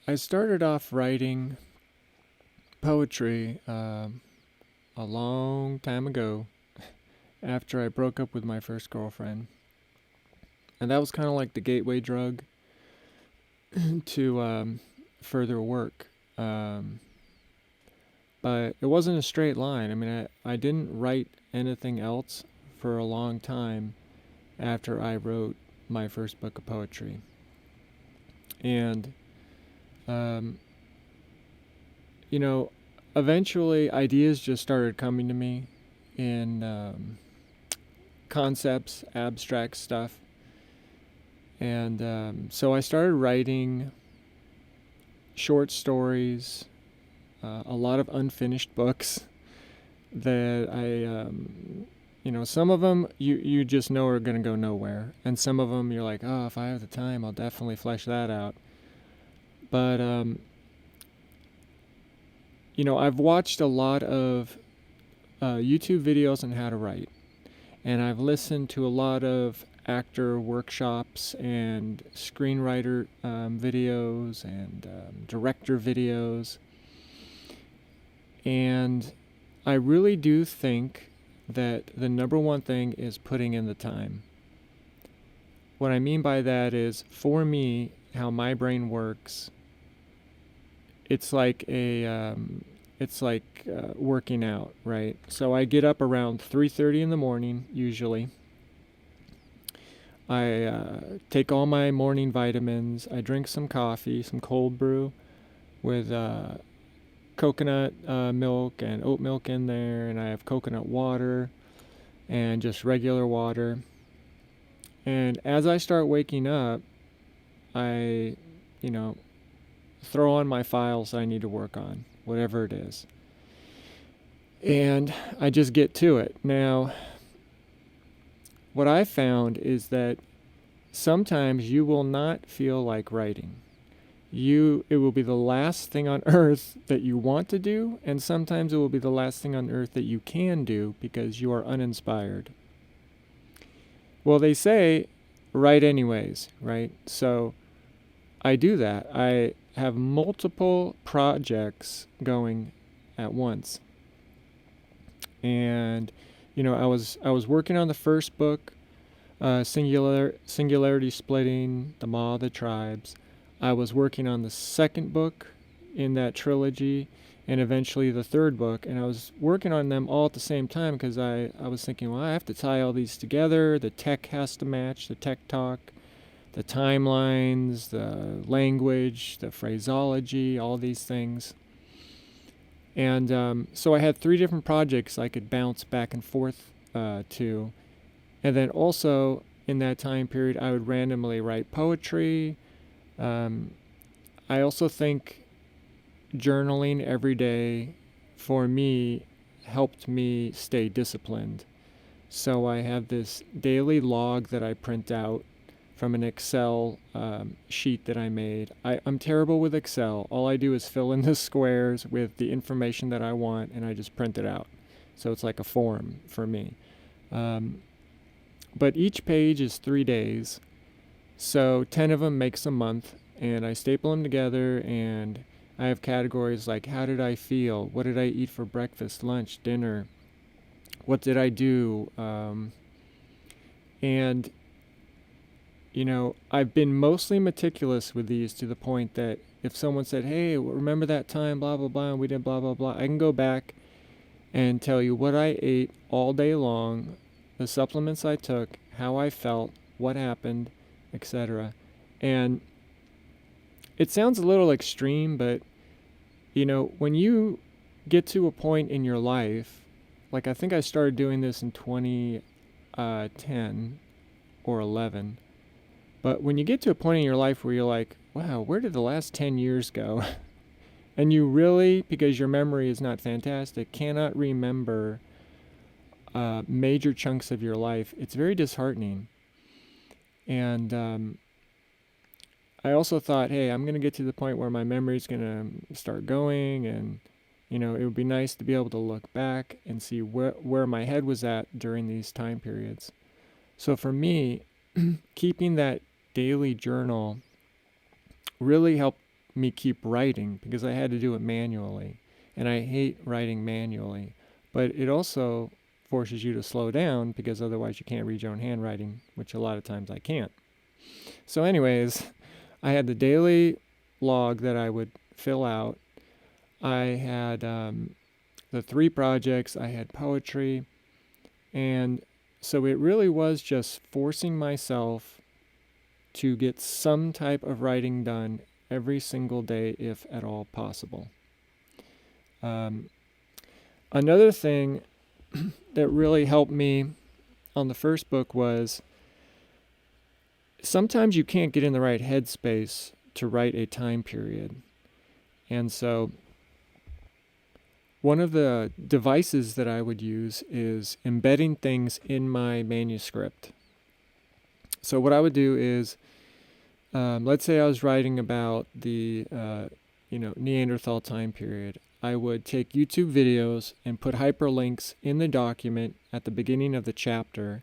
I started off writing poetry a long time ago after I broke up with my first girlfriend. And that was kind of like the gateway drug to further work. Um, but it wasn't a straight line. I mean, I didn't write anything else for a long time after I wrote my first book of poetry. And, um, you know, eventually ideas just started coming to me in concepts, abstract stuff. And so I started writing short stories, a lot of unfinished books that some of them you just know are going to go nowhere. And some of them you're like, oh, if I have the time, I'll definitely flesh that out. But, I've watched a lot of YouTube videos on how to write. And I've listened to a lot of actor workshops and screenwriter videos and director videos. And I really do think that the number one thing is putting in the time. What I mean by that is, for me, how my brain works, it's like working out, right? So I get up around 3:30 in the morning usually. I take all my morning vitamins. I drink some coffee, some cold brew with coconut milk and oat milk in there, and I have coconut water and just regular water. And as I start waking up, I, you know, throw on my files I need to work on, whatever it is. And I just get to it. Now, what I found is that sometimes you will not feel like writing. It will be the last thing on earth that you want to do, and sometimes it will be the last thing on earth that you can do because you are uninspired. Well, they say write anyways, right? So I do that. I have multiple projects going at once. And I was working on the first book, Singularity Splitting, The Maw of the Tribes. I was working on the second book in that trilogy, and eventually the third book. And I was working on them all at the same time because I was thinking, well, I have to tie all these together. The tech has to match, the tech talk, the timelines, the language, the phraseology, all these things. And so I had 3 different projects I could bounce back and forth to. And then also in that time period, I would randomly write poetry. I also think journaling every day for me helped me stay disciplined. So I have this daily log that I print out from an Excel sheet that I made. I'm terrible with Excel. All I do is fill in the squares with the information that I want, and I just print it out. So it's like a form for me. But each page is 3 days. So 10 of them makes a month, and I staple them together, and I have categories like how did I feel? What did I eat for breakfast, lunch, dinner? What did I do? And I've been mostly meticulous with these to the point that if someone said, hey, remember that time, blah, blah, blah, and we did blah, blah, blah, I can go back and tell you what I ate all day long, the supplements I took, how I felt, what happened, etc. And it sounds a little extreme, but, when you get to a point in your life, like I think I started doing this in 2010 or 11, but when you get to a point in your life where you're like, wow, where did the last 10 years go? And you really, because your memory is not fantastic, cannot remember major chunks of your life, it's very disheartening. And I also thought, hey, I'm going to get to the point where my memory's going to start going, and, it would be nice to be able to look back and see where my head was at during these time periods. So for me, keeping that daily journal really helped me keep writing because I had to do it manually. And I hate writing manually. But it also forces you to slow down because otherwise you can't read your own handwriting, which a lot of times I can't. So anyways, I had the daily log that I would fill out. I had the 3 projects. I had poetry. And so it really was just forcing myself to get some type of writing done every single day, if at all possible. Another thing that really helped me on the first book was sometimes you can't get in the right headspace to write a time period. And so one of the devices that I would use is embedding things in my manuscript. So what I would do is, let's say I was writing about the Neanderthal time period. I would take YouTube videos and put hyperlinks in the document at the beginning of the chapter,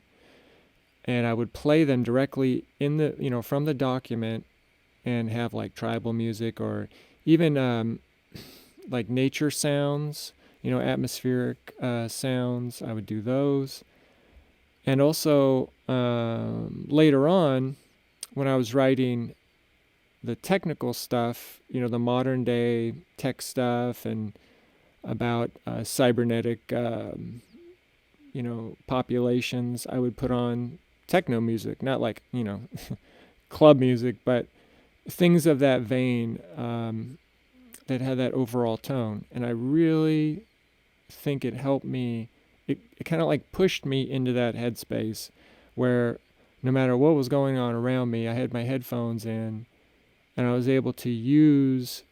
and I would play them directly in the from the document, and have like tribal music or even like nature sounds, atmospheric sounds. I would do those. And also later on, when I was writing the technical stuff, the modern day tech stuff and about cybernetic, populations, I would put on techno music, not like, club music, but things of that vein that had that overall tone. And I really think it helped me. It kind of like pushed me into that headspace where no matter what was going on around me, I had my headphones in and I was able to use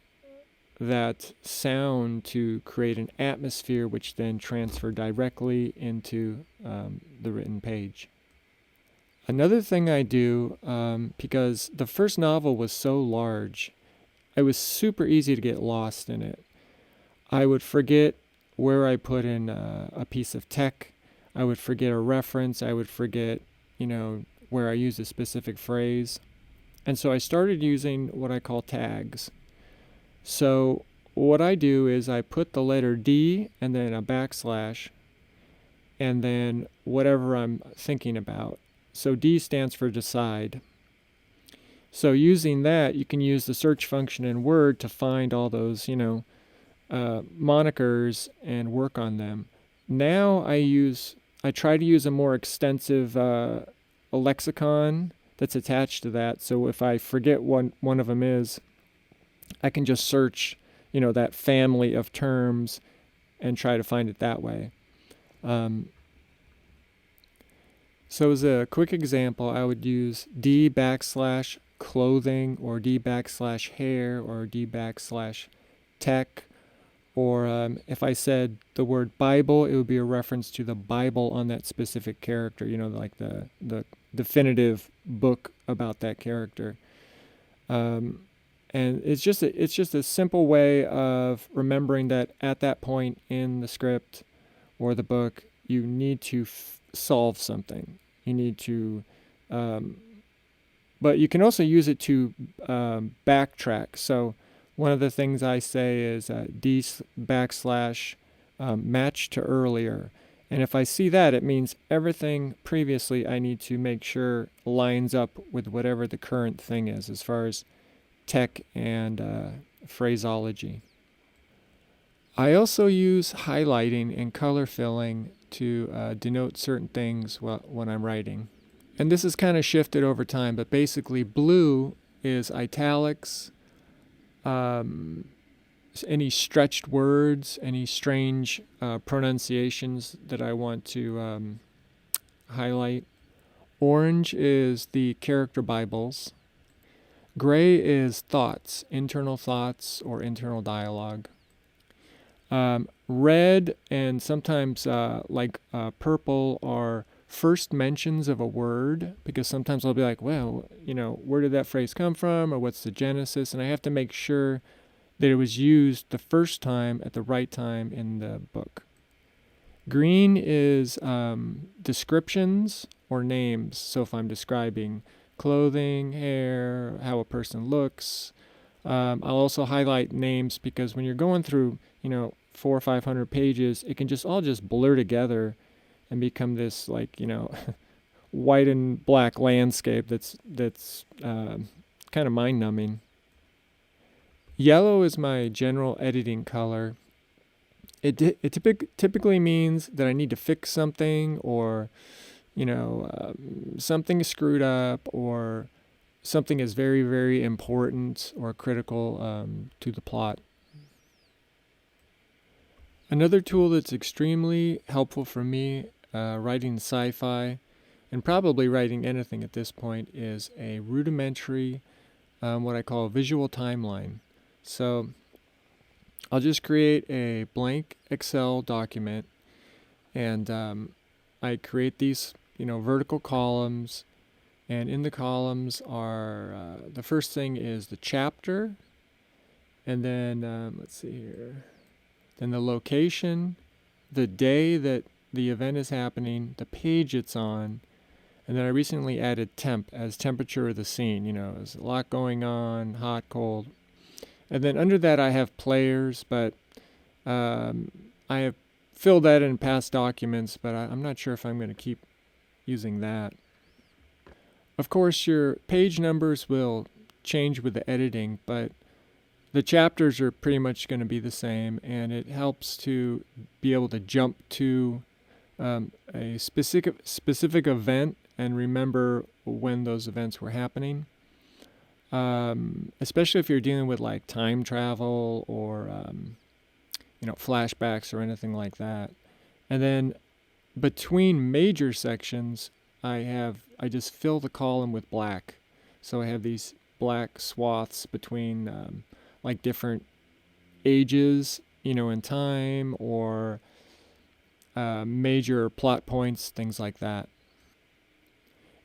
that sound to create an atmosphere which then transferred directly into the written page. Another thing I do, because the first novel was so large, it was super easy to get lost in it. I would forget where I put in a piece of tech. I would forget a reference. I would forget, where I used a specific phrase. And so I started using what I call tags. So what I do is I put the letter D and then a backslash and then whatever I'm thinking about. So D stands for decide. So using that, you can use the search function in Word to find all those, monikers and work on them. Now I try to use a more extensive a lexicon that's attached to that. So if I forget what one of them is, I can just search, that family of terms and try to find it that way. So as a quick example, I would use D backslash clothing or D backslash hair or D backslash tech. Or if I said the word Bible, it would be a reference to the Bible on that specific character, like the definitive book about that character. And it's just a simple way of remembering that at that point in the script or the book, you need to solve something. You need to, but you can also use it to backtrack. So one of the things I say is D backslash match to earlier. And if I see that, it means everything previously I need to make sure lines up with whatever the current thing is as far as tech and phraseology. I also use highlighting and color filling to denote certain things when I'm writing. And this has kind of shifted over time, but basically blue is italics, any stretched words, any strange pronunciations that I want to highlight. Orange is the character Bibles. Gray is thoughts, internal thoughts or internal dialogue. Red and sometimes purple are first mentions of a word, because sometimes I'll be like, well, where did that phrase come from, or what's the genesis? And I have to make sure that it was used the first time at the right time in the book. Green is descriptions or names. So if I'm describing clothing, hair, how a person looks, I'll also highlight names because when you're going through, 400 or 500 pages, it can just all just blur together and become this like, white and black landscape that's kind of mind numbing. Yellow is my general editing color. It typically means that I need to fix something, or something is screwed up, or something is very, very important or critical to the plot. Another tool that's extremely helpful for me writing sci-fi, and probably writing anything at this point, is a rudimentary, what I call a visual timeline. So I'll just create a blank Excel document, and I create these, vertical columns. And in the columns are, the first thing is the chapter, and then, let's see here, then the location, the day that the event is happening, the page it's on, and then I recently added temp as temperature of the scene. There's a lot going on, hot, cold. And then under that I have players, but I have filled that in past documents, but I'm not sure if I'm going to keep using that. Of course, your page numbers will change with the editing, but the chapters are pretty much going to be the same, and it helps to be able to jump to a specific event and remember when those events were happening. Especially if you're dealing with like time travel or flashbacks or anything like that. And then between major sections, I just fill the column with black. So I have these black swaths between like different ages, in time, or major plot points, things like that.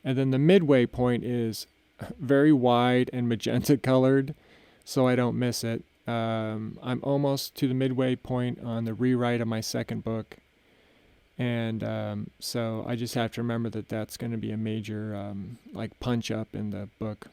And then the midway point is very wide and magenta colored, so I don't miss it. I'm almost to the midway point on the rewrite of my second book, and so I just have to remember that that's going to be a major like punch up in the book.